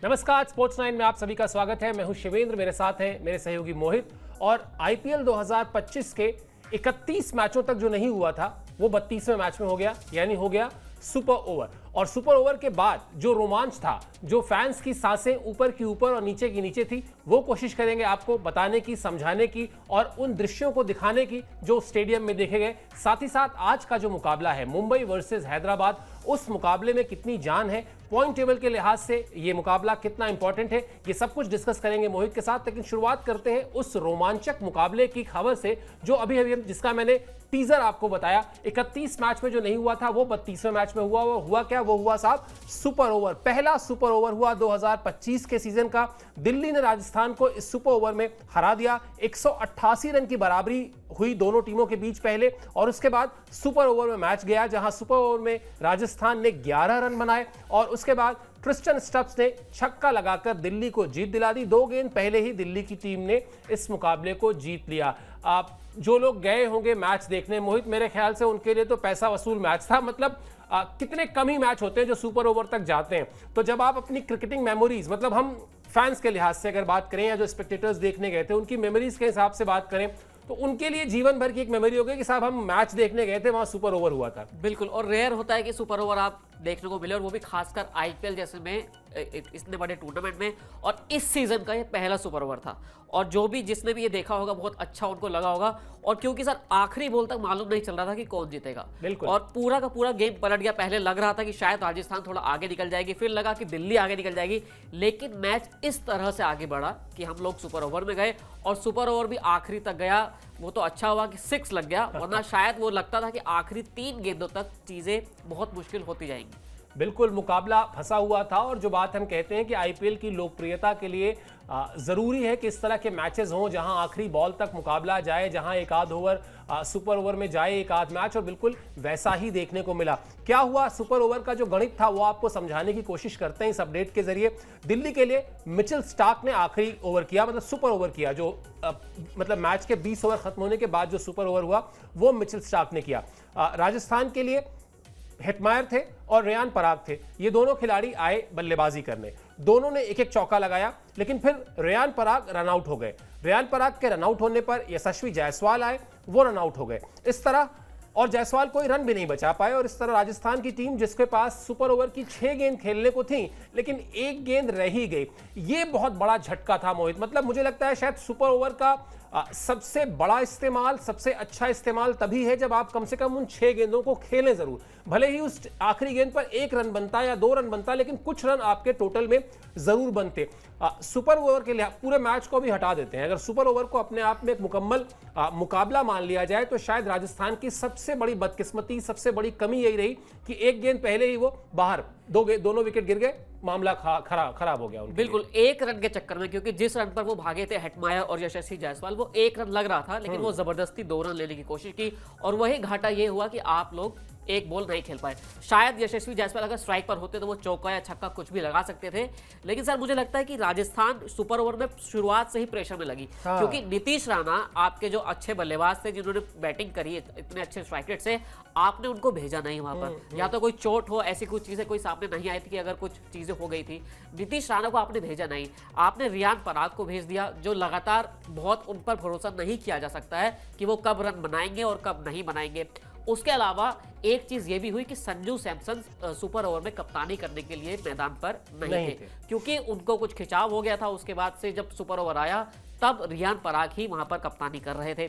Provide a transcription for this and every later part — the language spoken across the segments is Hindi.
नमस्कार, स्पोर्ट्स 9 में आप सभी का स्वागत है। मैं हूं शिवेंद्र, मेरे साथ हैं मेरे सहयोगी मोहित। और आईपीएल 2025 के 31 मैचों तक जो नहीं हुआ था वो 32वें मैच में हो गया, यानी हो गया सुपर ओवर। और सुपर ओवर के बाद जो रोमांच था, जो फैंस की सांसें ऊपर की ऊपर और नीचे की नीचे थी, वो कोशिश करेंगे आपको बताने की, समझाने की और उन दृश्यों को दिखाने की जो स्टेडियम में देखे गए। साथ ही साथ आज का जो मुकाबला है मुंबई वर्सेस हैदराबाद, उस मुकाबले में कितनी जान है, पॉइंट टेबल के लिहाज से ये मुकाबला कितना इंपॉर्टेंट है, ये सब कुछ डिस्कस करेंगे मोहित के साथ। लेकिन शुरुआत करते हैं उस रोमांचक मुकाबले की खबर से जो अभी जिसका मैंने टीजर आपको बताया। 31 मैच में जो नहीं हुआ था वो 32वें मैच में हुआ। वो हुआ क्या? वो हुआ साहब सुपर ओवर। पहला सुपर ओवर हुआ 2025 के सीजन का। दिल्ली ने राजस्थान को इस सुपर ओवर में हरा दिया। 188 रन की बराबरी हुई दोनों टीमों के बीच पहले, और उसके बाद सुपर ओवर में मैच गया जहां सुपर ओवर में राजस्थान ने 11 रन बनाए और उसके बाद ट्रिस्टन स्टब्स ने छक्का लगाकर दिल्ली को जीत दिला दी। 2 गेंद पहले ही दिल्ली की टीम ने इस मुकाबले को जीत लिया। जो लोग गए होंगे मैच देखने मोहित, मेरे ख्याल से उनके लिए तो पैसा वसूल मैच था। मतलब कितने कम ही मैच होते हैं जो सुपर ओवर तक जाते हैं। तो जब आप अपनी क्रिकेटिंग मेमोरीज, मतलब हम फैंस के लिहाज से अगर बात करें या जो स्पेक्टेटर्स देखने गए थे उनकी मेमोरीज के हिसाब से बात करें तो उनके लिए जीवन भर की एक मेमोरी हो गई कि साहब हम मैच देखने गए थे, वहां सुपर ओवर हुआ था। बिल्कुल, और रेयर होता है कि सुपर ओवर आप देखने को मिले, और वो भी खासकर आईपीएल जैसे में इतने बड़े टूर्नामेंट में। और इस सीजन का ये पहला सुपर ओवर था, और जो भी जिसने भी ये देखा होगा बहुत अच्छा उनको लगा होगा। और क्योंकि सर आखिरी बॉल तक मालूम नहीं चल रहा था कि कौन जीतेगा, और पूरा का पूरा गेम पलट गया। पहले लग रहा था कि शायद राजस्थान थोड़ा आगे निकल जाएगी, फिर लगा कि दिल्ली आगे निकल जाएगी, लेकिन मैच इस तरह से आगे बढ़ा कि हम लोग सुपर ओवर में गए और सुपर ओवर भी आखिरी तक गया। वो तो अच्छा हुआ कि 6 लग गया, वरना शायद वो लगता था कि आखिरी 3 गेंदों तक चीजें बहुत मुश्किल होती जाएंगी। बिल्कुल, मुकाबला फंसा हुआ था। और जो बात हम कहते हैं कि आईपीएल की लोकप्रियता के लिए जरूरी है कि इस तरह के मैचेस हों जहां आखिरी बॉल तक मुकाबला जाए, जहां एक आध ओवर सुपर ओवर में जाए, एक आध मैच, और बिल्कुल वैसा ही देखने को मिला। क्या हुआ? सुपर ओवर का जो गणित था वो आपको समझाने की कोशिश करते हैं इस अपडेट के जरिए। दिल्ली के लिए मिचेल स्टार्क ने आखिरी ओवर किया, मतलब सुपर ओवर किया, जो मतलब मैच के 20 ओवर खत्म होने के बाद जो सुपर ओवर हुआ वो मिचेल स्टार्क ने किया। राजस्थान के लिए हेटमायर थे और रेयान पराग थे। ये दोनों खिलाड़ी आए बल्लेबाजी करने, दोनों ने एक एक चौका लगाया, लेकिन फिर रेयान पराग रन आउट हो गए। रेयान पराग के रन आउट होने पर यशस्वी जायसवाल आए, वो रन आउट हो गए। इस तरह, और जायसवाल कोई रन भी नहीं बचा पाए, और इस तरह राजस्थान की टीम, जिसके पास सुपर ओवर की 6 गेंद खेलने को थी लेकिन 1 गेंद रह ही गई। ये बहुत बड़ा झटका था मोहित। मतलब मुझे लगता है शायद सुपर ओवर का सबसे बड़ा इस्तेमाल, सबसे अच्छा इस्तेमाल तभी है जब आप कम से कम उन 6 गेंदों को खेलें जरूर। भले ही उस आखिरी गेंद पर 1 रन बनता या 2 रन बनता, लेकिन कुछ रन आपके टोटल में जरूर बनते। सुपर ओवर के लिए पूरे मैच को भी हटा देते हैं, अगर सुपर ओवर को अपने आप में एक मुकम्मल मुकाबला मान लिया जाए तो शायद राजस्थान की सबसे बड़ी बदकिस्मती, सबसे बड़ी कमी यही रही कि 1 गेंद पहले ही वो बाहर, दोनों विकेट गिर गए, मामला खराब हो गया उनके बिल्कुल लिए। 1 रन के चक्कर में, क्योंकि जिस रन पर वो भागे थे हेटमायर और यशस्वी जायसवाल, वो 1 रन लग रहा था, लेकिन वो जबरदस्ती 2 रन लेने की कोशिश की, और वही घाटा ये हुआ कि आप लोग 1 बॉल नहीं खेल पाए। शायद यशस्वी जायसवाल अगर स्ट्राइक पर होते तो वो चौका या छक्का कुछ भी लगा सकते थे। लेकिन सर मुझे लगता है कि राजस्थान सुपर ओवर में शुरुआत से ही प्रेशर में लगी, क्योंकि नीतीश राणा आपके जो अच्छे बल्लेबाज थे, जिन्होंने बैटिंग करी इतने अच्छे स्ट्राइक रेट से, आपने उनको भेजा नहीं वहां पर। या तो कोई चोट हो, ऐसी कुछ चीजें कोई सामने नहीं आई थी कि अगर कुछ चीजें हो गई थी, नीतीश राणा को आपने भेजा नहीं। आपने रेयान पराग को भेज दिया, जो लगातार बहुत उन पर भरोसा नहीं किया जा सकता है कि वो कब रन बनाएंगे और कब नहीं बनाएंगे। उसके अलावा एक चीज ये भी हुई कि संजू सैमसन सुपर ओवर में कप्तानी करने के लिए मैदान पर नहीं थे, क्योंकि उनको कुछ खिंचाव हो गया था। उसके बाद से जब सुपर ओवर आया तब रेयान पराग ही वहां पर कप्तानी कर रहे थे।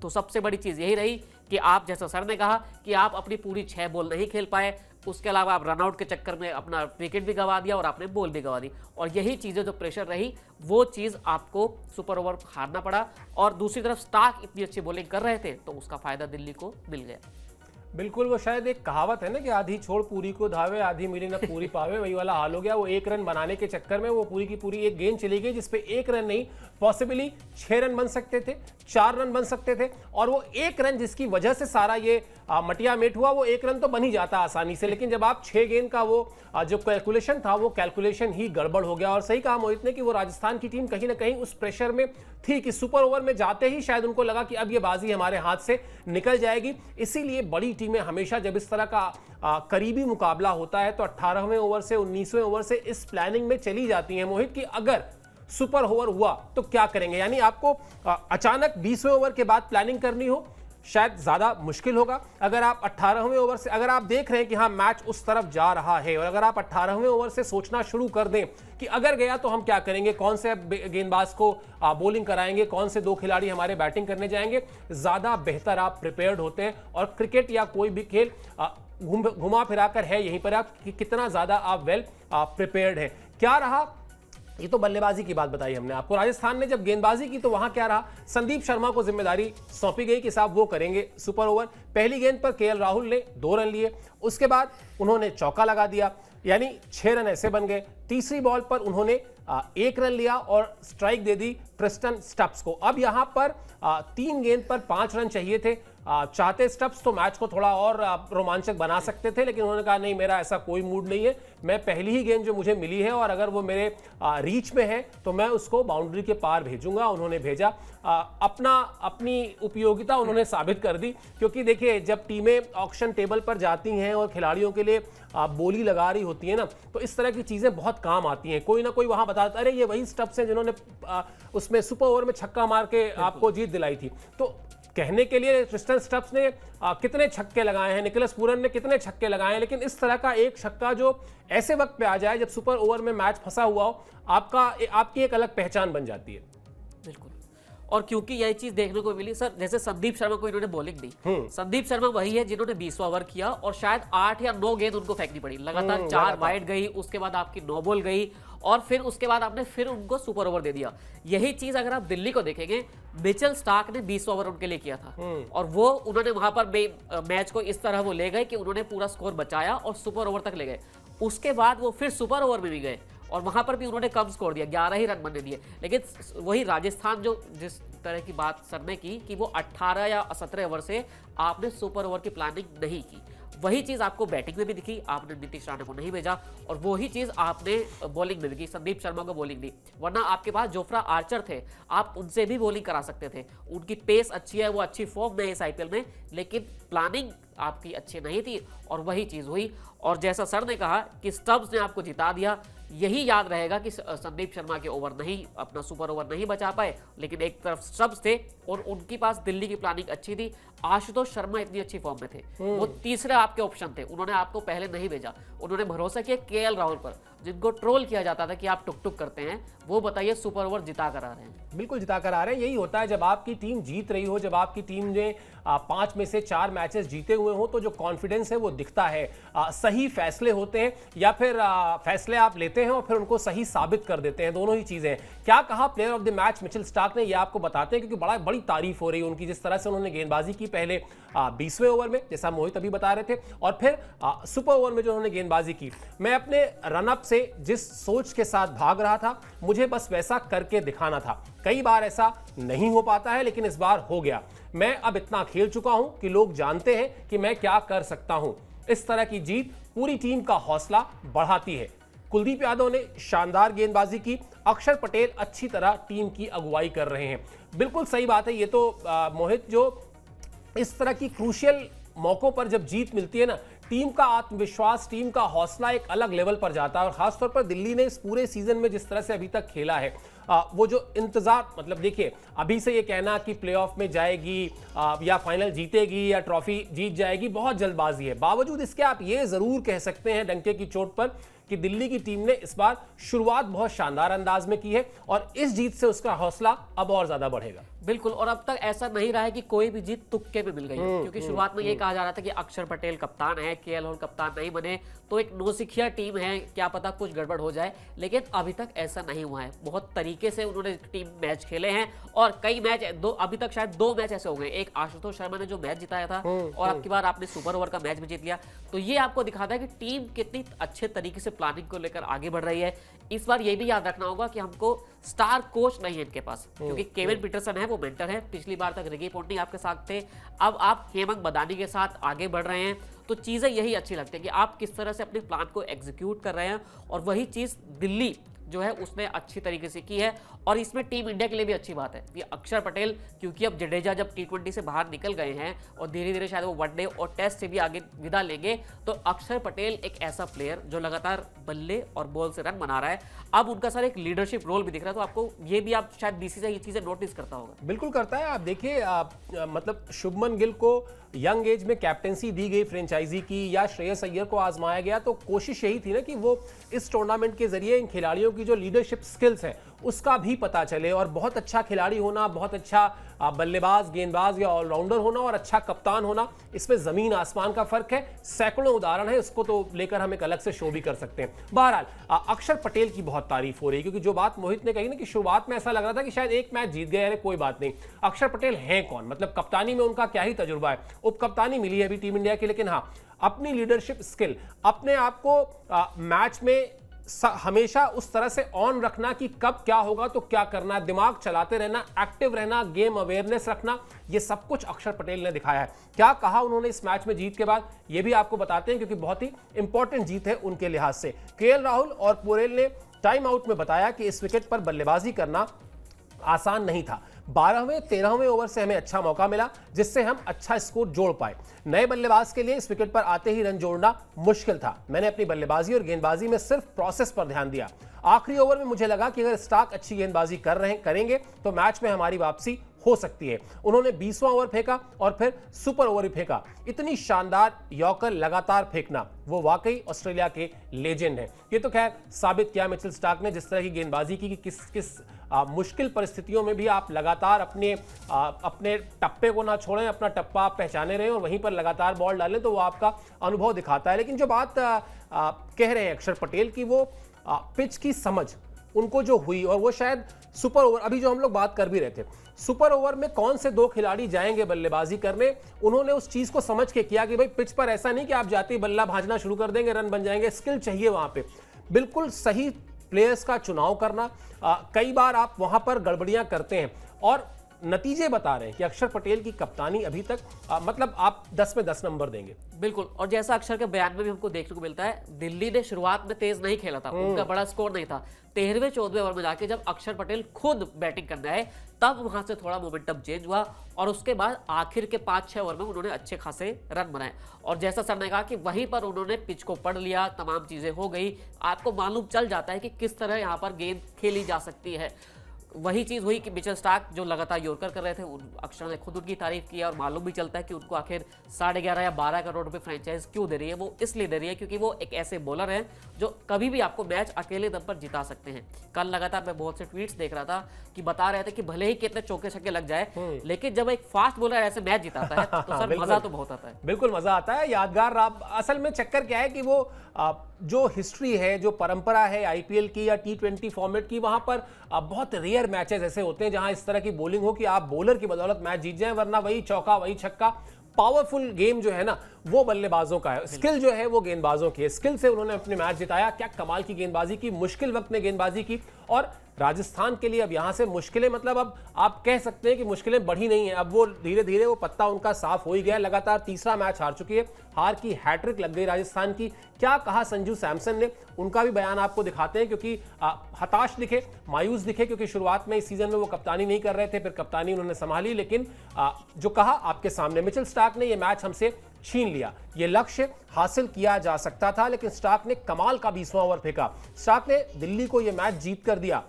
तो सबसे बड़ी चीज यही रही कि आप, जैसा सर ने कहा, कि आप अपनी पूरी 6 बॉल नहीं खेल पाए। उसके अलावा आप रनआउट के चक्कर में अपना विकेट भी गंवा दिया और आपने बॉल भी गंवा दी, और यही चीजें जो प्रेशर रही वो चीज आपको सुपर ओवर हारना पड़ा। और दूसरी तरफ स्टार्क इतनी अच्छी बॉलिंग कर रहे थे तो उसका फायदा दिल्ली को मिल गया। बिल्कुल, वो शायद एक कहावत है ना कि आधी छोड़ पूरी को धावे, आधी मिली ना पूरी पावे, वही वाला हाल हो गया। वो 1 रन बनाने के चक्कर में वो पूरी की पूरी 1 गेंद चली गई जिसपे 1 रन नहीं, पॉसिबली 6 रन बन सकते थे, 4 रन बन सकते थे। और वो 1 रन जिसकी वजह से सारा ये मटिया मेट हुआ, वो 1 रन तो बन ही जाता आसानी से, लेकिन जब आप 6 गेंद का वो जो कैलकुलेशन था वो कैलकुलेशन ही गड़बड़ हो गया। और सही कहा मोहित ने कि वो राजस्थान की टीम कहीं ना कहीं उस प्रेशर में थी कि सुपर ओवर में जाते ही शायद उनको लगा कि अब ये बाजी हमारे हाथ से निकल जाएगी। इसीलिए बड़ी टीम टीमें हमेशा जब इस तरह का करीबी मुकाबला होता है तो 18वें ओवर से 19वें ओवर से इस प्लानिंग में चली जाती हैं मोहित, कि अगर सुपर ओवर हुआ तो क्या करेंगे। यानी आपको अचानक 20वें ओवर के बाद प्लानिंग करनी हो शायद ज्यादा मुश्किल होगा। अगर आप 18वें ओवर से, अगर आप देख रहे हैं कि हाँ मैच उस तरफ जा रहा है, और अगर आप 18वें ओवर से सोचना शुरू कर दें कि अगर गया तो हम क्या करेंगे, कौन से गेंदबाज को बॉलिंग कराएंगे, कौन से 2 खिलाड़ी हमारे बैटिंग करने जाएंगे, ज्यादा बेहतर आप प्रिपेयर्ड होते हैं। और क्रिकेट या कोई भी खेल घुमा फिराकर है यहीं पर आप कि कितना ज्यादा आप वेल प्रिपेयर्ड है। क्या रहा, ये तो बल्लेबाजी की बात बताई हमने आपको। राजस्थान ने जब गेंदबाजी की तो वहां क्या रहा, संदीप शर्मा को जिम्मेदारी सौंपी गई कि साहब वो करेंगे सुपर ओवर। पहली गेंद पर केएल राहुल ने 2 रन लिए, उसके बाद उन्होंने चौका लगा दिया, यानी 6 रन ऐसे बन गए। तीसरी बॉल पर उन्होंने 1 रन लिया और स्ट्राइक दे दी प्रेस्टन स्टप्स को। अब यहां पर 3 गेंद पर 5 रन चाहिए थे। चाहते स्टप्स तो मैच को थोड़ा और रोमांचक बना सकते थे, लेकिन उन्होंने कहा नहीं, मेरा ऐसा कोई मूड नहीं है, मैं पहली ही गेंद जो मुझे मिली है और अगर वो मेरे रीच में है तो मैं उसको बाउंड्री के पार भेजूंगा। उन्होंने भेजा, अपनी उपयोगिता उन्होंने साबित कर दी। क्योंकि देखिए जब टीमें ऑक्शन टेबल पर जाती हैं और खिलाड़ियों के लिए बोली लगा रही होती है ना, तो इस तरह की चीजें बहुत काम आती हैं। कोई ना कोई वहां बताता अरे ये वही स्टप्स हैं जिन्होंने उसमें सुपर ओवर में छक्का मार के आपको जीत दिलाई थी। तो कहने के लिए क्रिस्टन स्टप्स ने कितने छक्के लगाए हैं, निकोलस पूरन ने कितने छक्के लगाए हैं, लेकिन इस तरह का एक छक्का जो ऐसे वक्त पे आ जाए जब सुपर ओवर में मैच फंसा हुआ हो, आपकी एक अलग पहचान बन जाती है। बिल्कुल, और क्योंकि यही चीज देखने को मिली सर, जैसे संदीप शर्मा को इन्होंने बॉलिंग दी, संदीप शर्मा वही है जिन्होंने 20वां ओवर किया और शायद 8 या 9 गेंद उनको फेंकनी पड़ी, लगातार 4 वाइड गई, उसके बाद आपकी 9 बॉल गई और फिर उसके बाद आपने फिर उनको सुपर ओवर दे दिया। यही चीज अगर आप दिल्ली को देखेंगे, मिचेल स्टार्क ने 20वां ओवर उनके लिए किया था और वो उन्होंने वहां पर मैच को इस तरह वो ले गए कि उन्होंने पूरा स्कोर बचाया और सुपर ओवर तक ले गए। उसके बाद वो फिर सुपर ओवर में भी गए और वहां पर भी उन्होंने कम स्कोर दिया, 11 ही रन बनने दिए। लेकिन वही राजस्थान जो जिस तरह की बात सर ने की कि वो 18 या 17 ओवर से आपने सुपर ओवर की प्लानिंग नहीं की, वही चीज आपको बैटिंग में भी दिखी। आपने नीतीश राणा को नहीं भेजा और वही चीज आपने बॉलिंग में भी की, संदीप शर्मा को बॉलिंग दी। वरना आपके पास जोफ्रा आर्चर थे, आप उनसे भी बॉलिंग करा सकते थे। उनकी पेस अच्छी है, वो अच्छी फॉर्म में है इस आईपीएल में, लेकिन प्लानिंग आपकी अच्छी नहीं थी और वही चीज हुई। और जैसा सर ने कहा कि स्टब्स ने आपको जिता दिया, यही याद रहेगा कि संदीप शर्मा के ओवर नहीं, अपना सुपर ओवर नहीं बचा पाए, लेकिन एक तरफ स्टब्स थे और उनके पास दिल्ली की प्लानिंग अच्छी थी। आशुतोष शर्मा इतनी अच्छी फॉर्म में थे, वो तीसरे आपके ऑप्शन थे, उन्होंने आपको पहले नहीं भेजा। उन्होंने भरोसा किया केएल राहुल पर, जिनको ट्रोल किया जाता था कि आप टुक टुक करते हैं, वो बताइए सुपर ओवर जिता कर आ रहे हैं। बिल्कुल जिता कर आ रहे हैं। यही होता है जब आपकी टीम जीत रही हो, जब आपकी टीम ने 5 में से 4 मैचेस जीते हुए हो, तो जो कॉन्फिडेंस है वो दिखता है। सही फैसले होते हैं या फिर फैसले आप लेते हैं और फिर उनको सही साबित कर देते हैं, दोनों ही चीजें। क्या कहा player of the match Mitchell Starc ने, ये आपको बताते हैं क्योंकि बड़ी तारीफ हो रही है उनकी, जिस तरह से उन्होंने गेंदबाजी की पहले 20वें ओवर में, जैसा मोहित अभी बता रहे थे, और फिर सुपर ओवर में जो उन्होंने गेंदबाजी की। मैं अपने रनअप से जिस सोच के साथ भाग रहा था, मुझे बस वैसा करके दिखाना था। कई बार ऐसा नहीं हो पाता है, लेकिन इस बार हो गया। मैं अब इतना खेल चुका हूं कि लोग जानते हैं कि मैं क्या कर सकता हूं। इस तरह की जीत पूरी टीम का हौसला बढ़ाती है। कुलदीप यादव ने शानदार गेंदबाजी की, अक्षर पटेल अच्छी तरह टीम की अगुवाई कर रहे हैं। बिल्कुल सही बात है ये तो मोहित, जो इस तरह की क्रूशियल मौकों पर जब जीत मिलती है ना, टीम का आत्मविश्वास, टीम का हौसला एक अलग लेवल पर जाता है। और खासतौर पर दिल्ली ने इस पूरे सीजन में जिस तरह से अभी तक खेला है, वो जो इंतजार, मतलब देखिए अभी से ये कहना कि प्लेऑफ में जाएगी या फाइनल जीतेगी या ट्रॉफी जीत जाएगी, बहुत जल्दबाजी है। बावजूद इसके आप ये जरूर कह सकते हैं डंके की चोट पर कि दिल्ली की टीम ने इस बार शुरुआत बहुत शानदार अंदाज में की है और इस जीत से उसका हौसला अब और ज्यादा बढ़ेगा। बिल्कुल, और अब तक ऐसा नहीं रहा है कि कोई भी जीत तुक्के पे मिल गई है, क्योंकि शुरुआत में ये कहा जा रहा था कि अक्षर पटेल कप्तान है, केएल राहुल कप्तान नहीं बने तो एक नौसिखिया टीम है, क्या पता कुछ गड़बड़ हो जाए, लेकिन अभी तक ऐसा नहीं हुआ है। बहुत तरीके से उन्होंने टीम मैच खेले हैं और कई मैच अभी तक शायद 2 मैच ऐसे हो गए, एक आशुतोष शर्मा ने जो मैच जिताया था और अब की बार आपने सुपर ओवर का मैच भी जीत लिया। तो ये आपको दिखाता है कि टीम कितनी अच्छे तरीके से प्लानिंग को लेकर आगे बढ़ रही है। इस बार ये भी याद रखना होगा कि हमको स्टार कोच नहीं है इनके पास, क्योंकि केविन पीटरसन है, वो मेंटर है। पिछली बार तक रिकी पोंटिंग आपके साथ थे, अब आप हेमंत बदानी के साथ आगे बढ़ रहे हैं। तो चीजें यही अच्छी लगती है कि आप किस तरह से अपने प्लान को एग्जीक्यूट कर रहे हैं और वही चीज दिल्ली जो है उसने अच्छी तरीके से की है। और इसमें टीम इंडिया के लिए भी अच्छी बात है ये अक्षर पटेल, क्योंकि अब जडेजा जब T20 से बाहर निकल गए हैं और धीरे धीरे शायद वो वनडे और टेस्ट से भी आगे विदा लेंगे, तो अक्षर पटेल एक ऐसा प्लेयर जो लगातार बल्ले और बॉल से रन बना रहा है। अब उनका सर एक लीडरशिप रोल भी दिख रहा है, तो आपको ये भी आप शायद बीसीसीआई ये चीजें नोटिस करता होगा। बिल्कुल करता है। आप देखिए, मतलब शुभमन गिल को यंग एज में कैप्टेंसी दी गई फ्रेंचाइजी की, या श्रेयस अय्यर को आजमाया गया, तो कोशिश यही थी ना कि वो इस टूर्नामेंट के जरिए इन खिलाड़ियों की जो लीडरशिप स्किल्स है उसका भी पता चले। और बहुत अच्छा खिलाड़ी होना, बहुत अच्छा बल्लेबाज, गेंदबाज या ऑलराउंडर होना और अच्छा कप्तान होना, इसमें जमीन आसमान का फर्क है। सैकड़ों उदाहरण है, इसको तो लेकर हम एक अलग से शो भी कर सकते हैं। बहरहाल अक्षर पटेल की बहुत तारीफ हो रही है, क्योंकि जो बात मोहित ने कही ना कि शुरुआत में ऐसा लग रहा था कि शायद एक मैच जीत गए, अरे कोई बात नहीं। अक्षर पटेल हैं कौन, मतलब कप्तानी में उनका क्या ही तजुर्बा है, उप कप्तानी मिली है अभी टीम इंडिया की, लेकिन हाँ अपनी लीडरशिप स्किल, अपने आप को मैच में हमेशा उस तरह से ऑन रखना कि कब क्या होगा तो क्या करना, दिमाग चलाते रहना, एक्टिव रहना, गेम अवेयरनेस रखना, ये सब कुछ अक्षर पटेल ने दिखाया है। क्या कहा उन्होंने इस मैच में जीत के बाद, ये भी आपको बताते हैं, क्योंकि बहुत ही इंपॉर्टेंट जीत है उनके लिहाज से। केएल राहुल और पोरेल ने टाइम आउट में बताया कि इस विकेट पर बल्लेबाजी करना आसान नहीं था। 12वें 13वें ओवर से हमें अच्छा मौका मिला, जिससे हम अच्छा स्कोर जोड़ पाए। नए बल्लेबाज के लिए इस विकेट पर आते ही रन जोड़ना मुश्किल था। मैंने अपनी बल्लेबाजी और गेंदबाजी में सिर्फ प्रोसेस पर ध्यान दिया। आखिरी ओवर में मुझे लगा कि अगर स्टार्क अच्छी गेंदबाजी करेंगे तो मैच में हमारी वापसी हो सकती है। उन्होंने 20वां ओवर फेंका और फिर सुपर ओवर भी फेंका। इतनी शानदार यॉर्कर लगातार फेंकना, वो वाकई ऑस्ट्रेलिया के लेजेंड हैं। ये तो खैर साबित किया मिचेल स्टार्क ने जिस तरह की गेंदबाजी की कि किस मुश्किल परिस्थितियों में भी आप लगातार अपने टप्पे को ना छोड़ें, अपना टप्पा आप पहचाने रहें और वहीं पर लगातार बॉल डालें, तो वो आपका अनुभव दिखाता है। लेकिन जो बात कह रहे हैं अक्षर पटेल की, वो पिच की समझ उनको जो हुई, और वो शायद सुपर ओवर, अभी जो हम लोग बात कर भी रहे थे, सुपर ओवर में कौन से दो खिलाड़ी जाएंगे बल्लेबाजी करने, उन्होंने उस चीज को समझ के किया कि भाई पिच पर ऐसा नहीं कि आप जाते ही बल्ला भाजना शुरू कर देंगे, रन बन जाएंगे। स्किल चाहिए वहां पे, बिल्कुल सही प्लेयर्स का चुनाव करना। कई बार आप वहां पर गड़बड़ियां करते हैं और नतीजे बता रहे हैं कि अक्षर पटेल की कप्तानी अभी तक मतलब आप 10 में 10 नंबर देंगे। बिल्कुल, और जैसा अक्षर के बयान में भी हमको देखने को मिलता है, दिल्ली ने शुरुआत में तेज नहीं खेला था, उनका बड़ा स्कोर नहीं था। 13वें 14वें ओवर में जाके जब अक्षर पटेल खुद बैटिंग करने आए, तब वहां से थोड़ा मोमेंटम चेंज हुआ और उसके बाद आखिर के 5-6 ओवर में उन्होंने अच्छे खासे रन बनाए। और जैसा सर ने कहा कि वहीं पर उन्होंने पिच को पढ़ लिया, तमाम चीजें हो गई, आपको मालूम चल जाता है कि किस तरह यहाँ पर गेंद खेली जा सकती है। वही चीज हुई कि मिचेल स्टार्क जो लगातार यॉर्कर कर रहे थे, अक्षर ने खुद उनकी तारीफ की और मालूम भी चलता है कि उनको आखिर 11.5 या 12 करोड़ रुपए फ्रेंचाइज क्यों दे रही है। वो इसलिए दे रही है क्योंकि वो एक ऐसे बॉलर हैं जो कभी भी आपको मैच अकेले दम पर जिता सकते हैं। कल लगातार मैं बहुत से ट्वीट्स देख रहा था कि बता रहे थे कि भले ही कितने चौके छक्के लग जाए, लेकिन जब एक फास्ट बॉलर ऐसे मैच जिताता है तो सर मजा तो बहुत आता है। बिल्कुल मजा आता है, यादगार। असल में चक्कर क्या है कि वो जो हिस्ट्री है, जो परंपरा है आईपीएल की या T20 फॉर्मेट की, वहां पर बहुत रेयर मैचेस ऐसे होते हैं जहां इस तरह की बॉलिंग हो कि आप बॉलर की बदौलत मैच जीत जाएं, वरना वही चौका वही छक्का। पावरफुल गेम जो है ना वो बल्लेबाजों का है, स्किल जो है वो गेंदबाजों की है। स्किल से उन्होंने अपने मैच जिताया। क्या कमाल की गेंदबाजी की, मुश्किल वक्त में गेंदबाजी की। और राजस्थान के लिए अब यहां से मुश्किलें, मतलब अब आप कह सकते हैं कि मुश्किलें बढ़ी नहीं है, अब वो धीरे धीरे वो पत्ता उनका साफ हो ही गया। लगातार तीसरा मैच हार चुकी है, हार की हैट्रिक लग गई राजस्थान की। क्या कहा संजू सैमसन ने, उनका भी बयान आपको दिखाते हैं, क्योंकि हताश दिखे, मायूस दिखे, क्योंकि शुरुआत में इस सीजन में वो कप्तानी नहीं कर रहे थे, फिर कप्तानी उन्होंने संभाली। लेकिन जो कहा आपके सामने, मिचेल स्टार्क ने ये मैच हमसे छीन लिया, ये लक्ष्य हासिल किया जा सकता था, लेकिन स्टार्क ने कमाल का 20वां ओवर फेंका। स्टार्क ने दिल्ली को ये मैच जीत कर दिया।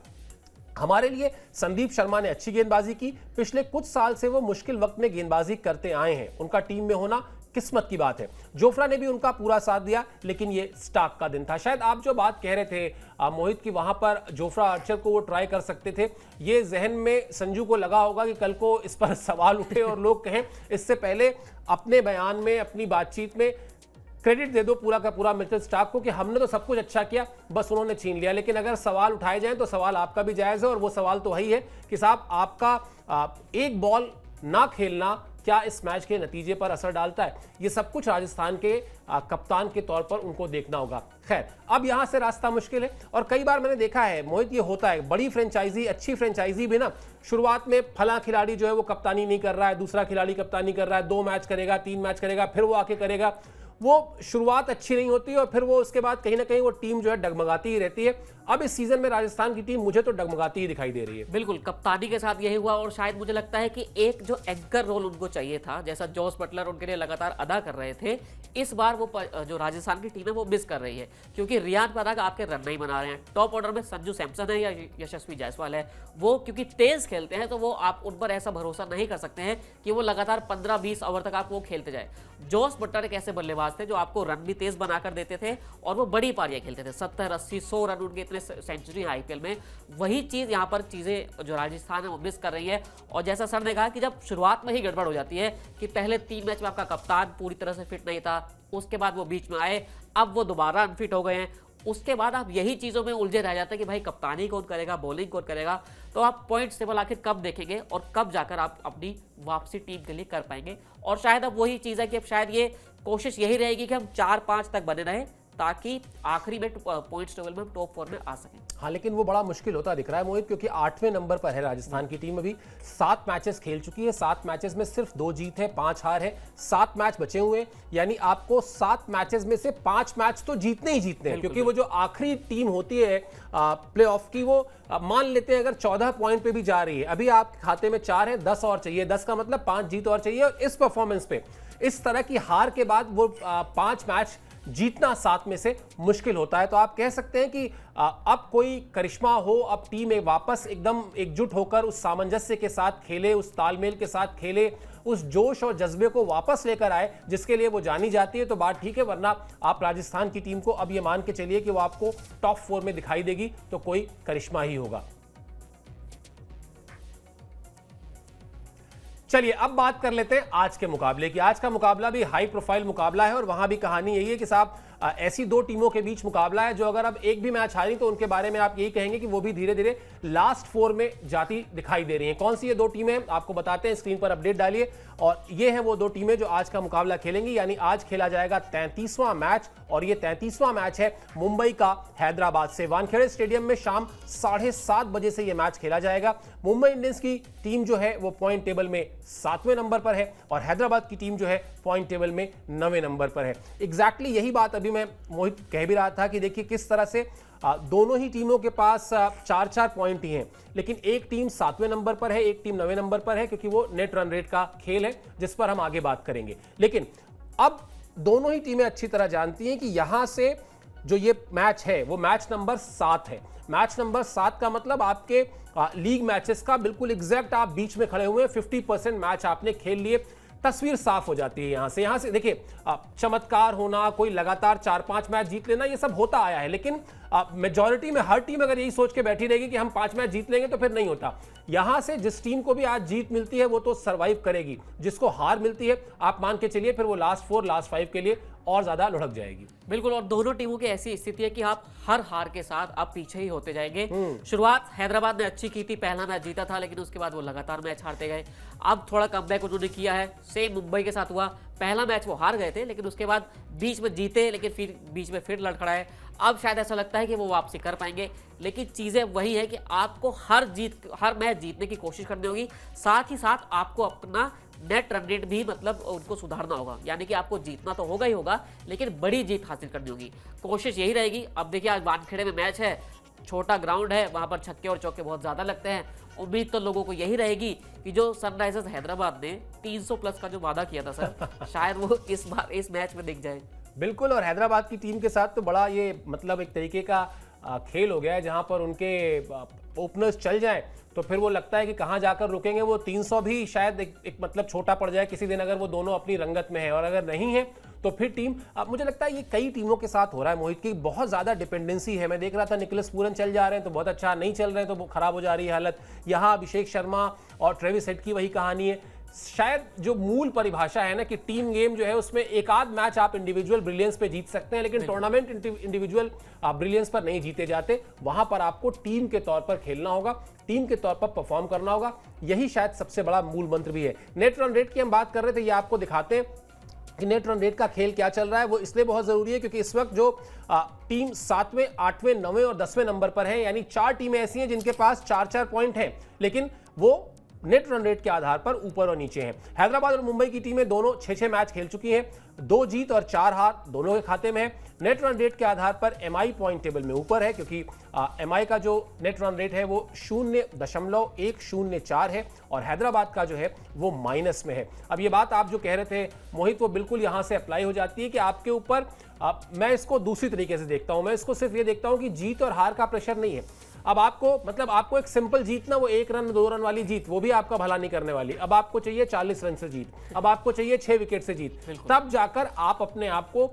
हमारे लिए संदीप शर्मा ने अच्छी गेंदबाजी की। पिछले कुछ साल से वो मुश्किल वक्त में गेंदबाजी करते आए हैं, उनका टीम में होना किस्मत की बात है। जोफ्रा ने भी उनका पूरा साथ दिया, लेकिन ये स्टार्क का दिन था। शायद आप जो बात कह रहे थे मोहित की, वहां पर जोफ्रा आर्चर को वो ट्राई कर सकते थे, ये जहन में संजू को लगा होगा कि कल को इस पर सवाल उठे और लोग कहें। इससे पहले अपने बयान में, अपनी बातचीत में क्रेडिट दे दो पूरा का पूरा मिचेल स्टार्क को कि हमने तो सब कुछ अच्छा किया, बस उन्होंने छीन लिया। लेकिन अगर सवाल उठाए जाएं तो सवाल आपका भी जायज है, और वो सवाल तो वही है कि साहब आपका एक बॉल ना खेलना क्या इस मैच के नतीजे पर असर डालता है। ये सब कुछ राजस्थान के कप्तान के तौर पर उनको देखना होगा। खैर, अब यहां से रास्ता मुश्किल है, और कई बार मैंने देखा है मोहित, ये होता है बड़ी फ्रेंचाइजी, अच्छी फ्रेंचाइजी भी ना, शुरुआत में फला खिलाड़ी जो है वो कप्तानी नहीं कर रहा है, दूसरा खिलाड़ी कप्तानी कर रहा है, 2 मैच करेगा, 3 मैच करेगा, फिर वो आके करेगा। वो शुरुआत अच्छी नहीं होती और फिर वो उसके बाद कहीं ना कहीं वो टीम जो है डगमगाती ही रहती है। अब इस सीजन में राजस्थान की टीम मुझे तो डगमगाती ही दिखाई दे रही है। बिल्कुल, कप्तानी के साथ यही हुआ और शायद मुझे लगता है कि एक जो एंकर रोल उनको चाहिए था, जैसा जोस बटलर उनके लिए लगातार अदा कर रहे थे, इस बार वो जो राजस्थान की टीम है वो मिस कर रही है, क्योंकि रियान पराग आपके रन नहीं बना रहे हैं। टॉप ऑर्डर में संजू सैमसन है या यशस्वी जायसवाल है, वो क्योंकि तेज खेलते हैं तो वो आप उन पर ऐसा भरोसा नहीं कर सकते हैं कि वो लगातार 15-20 ओवर तक आप वो खेलते जाए। जोस बटलर एक ऐसे बल्लेबाज थे जो आपको रन भी तेज बनाकर देते थे और वो बड़ी पारियां खेलते थे, 70, 80, 100 रन उनके इतने सेंचुरी आईपीएल में। वही चीज यहाँ पर चीजें जो राजस्थान है वो मिस कर रही है। और जैसा सर ने कहा कि जब शुरुआत में ही गड़बड़ हो जाती है कि पहले 3 मैच में आपका कप्तान पूरी तरह से फिट नहीं था, उसके बाद वो बीच में आए, अब वो दोबारा अनफिट हो गए हैं, उसके बाद आप यही चीज़ों में उलझे रह जाते हैं कि भाई कप्तानी कौन करेगा, बॉलिंग कौन करेगा, तो आप पॉइंट्स टेबल आखिर कब देखेंगे और कब जाकर आप अपनी वापसी टीम के लिए कर पाएंगे। और शायद अब वही चीज़ है कि अब शायद ये कोशिश यही रहेगी कि हम 4-5 तक बने रहें ताकि आखिरी में पॉइंट्स टेबल में हम टॉप 4 में आ सकें। हाँ, लेकिन वो बड़ा मुश्किल होता दिख रहा है मोहित, क्योंकि 8वें नंबर पर है राजस्थान की टीम। अभी 7 मैचेस खेल चुकी है, 7 मैचेस में सिर्फ 2 जीत है, 5 हार है, 7 मैच बचे हुए हैं। यानी आपको 7 मैचेस में से 5 मैच तो जीतने ही जीतने हैं, क्योंकि वो जो आखिरी टीम होती है प्लेऑफ की, वो मान लेते हैं अगर 14 पॉइंट पे भी जा रही है, अभी आपके खाते में 4 है, 10 और चाहिए, 10 का मतलब 5 जीत और चाहिए। और इस परफॉर्मेंस पे, इस तरह की हार के बाद वो 5 मैच जीतना 7 में से मुश्किल होता है। तो आप कह सकते हैं कि अब कोई करिश्मा हो, अब टीम वापस एकदम एकजुट होकर उस सामंजस्य के साथ खेले, उस तालमेल के साथ खेले, उस जोश और जज्बे को वापस लेकर आए जिसके लिए वो जानी जाती है, तो बात ठीक है। वरना आप राजस्थान की टीम को अब ये मान के चलिए कि वो आपको टॉप 4 में दिखाई देगी तो कोई करिश्मा ही होगा। चलिए अब बात कर लेते हैं आज के मुकाबले की। आज का मुकाबला भी हाई प्रोफाइल मुकाबला है और वहां भी कहानी यही है कि साहब ऐसी 2 टीमों के बीच मुकाबला है जो अगर अब एक भी मैच हारी तो उनके बारे में आप यही कहेंगे कि वो भी धीरे धीरे लास्ट 4 में जाती दिखाई दे रही हैं। कौन सी ये 2 टीमें आपको बताते हैं, स्क्रीन पर अपडेट डालिए। और ये हैं वो 2 टीमें जो आज का मुकाबला खेलेंगी। यानी आज खेला जाएगा 33वां मैच और ये 33वां मैच है मुंबई का हैदराबाद से। वानखेड़े स्टेडियम में शाम 7:30 बजे से ये मैच खेला जाएगा। मुंबई इंडियंस की टीम जो है वो पॉइंट टेबल में 7वें नंबर पर है और हैदराबाद की टीम जो है पॉइंट टेबल में 9वें नंबर पर है। एग्जैक्टली यही बात अभी मैं मोहित कह भी रहा था कि देखिए किस तरह से दोनों ही टीमों के पास 4-4 पॉइंट ही हैं, लेकिन एक टीम 7वें नंबर पर है, एक टीम 9वें नंबर पर है, क्योंकि वो नेट रन रेट का खेल है जिस पर हम आगे बात करेंगे। लेकिन अब दोनों ही टीमें अच्छी तरह जानती हैं कि यहां से जो ये मैच है वो मैच नंबर 7 है। मैच नंबर 7 का मतलब आपके लीग मैचेस का बिल्कुल एग्जैक्ट आप बीच में खड़े हुए हैं, 50% मैच आपने खेल लिए। तस्वीर साफ हो जाती है यहां से देखिए चमत्कार होना, कोई लगातार 4-5 मैच जीत लेना, ये सब होता आया है, लेकिन मेजॉरिटी में हर टीम अगर यही सोच के बैठी रहेगी कि हम 5 मैच जीत लेंगे तो फिर नहीं होता। यहां से जिस टीम को भी आज जीत मिलती है वो तो सरवाइव करेगी, जिसको हार मिलती है आप मान के चलिए फिर वो लास्ट 4 लास्ट 5 के लिए और ज्यादा लुढ़क जाएगी। बिल्कुल, और दोनों टीमों की ऐसी स्थिति है कि आप हर हार के साथ आप पीछे ही होते जाएंगे। शुरुआत हैदराबाद ने अच्छी की थी, पहला मैच जीता था, लेकिन उसके बाद वो लगातार मैच हारते गए। अब थोड़ा कमबैक उन्होंने किया है, सेम मुंबई के साथ हुआ। पहला मैच वो हार गए थे लेकिन उसके बाद बीच में जीते, लेकिन फिर बीच में फिर लड़खड़ाए। अब शायद ऐसा लगता है कि वो वापसी कर पाएंगे, लेकिन चीज़ें वही है कि आपको हर मैच जीतने की कोशिश करनी होगी। साथ ही साथ आपको अपना नेट रन रेट भी मतलब उनको सुधारना होगा, यानी कि आपको जीतना तो होगा ही होगा, लेकिन बड़ी जीत हासिल करनी होगी। कोशिश यही रहेगी। अब देखिए आज वानखेड़े में मैच है, छोटा ग्राउंड है, वहां पर छक्के और चौके बहुत ज़्यादा लगते हैं। उम्मीद तो लोगों को यही रहेगी कि जो सनराइजर्स हैदराबाद ने 300 प्लस का जो वादा किया था सर, शायद वो इस बार इस मैच में दिख जाए। बिल्कुल, और हैदराबाद की टीम के साथ तो बड़ा ये मतलब एक तरीके का खेल हो गया है, जहां पर उनके ओपनर्स चल जाएं तो फिर वो लगता है कि कहां जाकर रुकेंगे। वो 300 भी शायद एक मतलब छोटा पड़ जाए किसी दिन अगर वो दोनों अपनी रंगत में है, और अगर नहीं है तो फिर टीम मुझे लगता है ये कई टीमों के साथ हो रहा है मोहित की, बहुत ज्यादा डिपेंडेंसी है। मैं देख रहा था निकोलस पूरन चल जा रहे हैं तो बहुत अच्छा, नहीं चल रहे हैं तो खराब हो जा रही है हालत। यहाँ अभिषेक शर्मा और ट्रेविस हेड की वही कहानी है। शायद जो मूल परिभाषा है ना कि टीम गेम जो है उसमें एक आध मैच आप इंडिविजुअल ब्रिलियंस पे जीत सकते हैं, लेकिन टूर्नामेंट इंडिविजुअल ब्रिलियंस पर नहीं जीते जाते। वहां पर आपको टीम के तौर पर खेलना होगा, टीम के तौर पर परफॉर्म करना होगा। यही शायद सबसे बड़ा मूल मंत्र भी है। नेट रन रेट की हम बात कर रहे थे, ये आपको दिखाते हैं कि नेट रन रेट का खेल क्या चल रहा है। वो इसलिए बहुत जरूरी है क्योंकि इस वक्त जो टीम 7वें, 8वें, 9वें और 10वें नंबर पर है, यानी 4 टीमें ऐसी हैं जिनके पास 4-4 पॉइंट हैं, लेकिन वो नेट रन रेट के आधार पर ऊपर और नीचे हैं। हैदराबाद और मुंबई की टीमें दोनों 6-6 मैच खेल चुकी हैं, 2 जीत और 4 हार दोनों के खाते में है। नेट रन रेट के आधार पर एमआई पॉइंट टेबल में ऊपर है, क्योंकि एमआई का जो नेट रन रेट है वो 0.104 है और हैदराबाद का जो है वो माइनस में है। अब ये बात आप जो कह रहे थे मोहित, वो बिल्कुल यहां से अप्लाई हो जाती है कि आपके ऊपर मैं इसको दूसरी तरीके से देखता हूं। मैं इसको सिर्फ ये देखता हूं कि जीत और हार का प्रेशर नहीं है। अब आपको एक सिंपल जीत ना, वो 1 रन 2 रन वाली जीत, वो भी आपका भला नहीं करने वाली। अब आपको चाहिए 40 रन से जीत, अब आपको चाहिए 6 विकेट से जीत, तब जाकर आप अपने आप को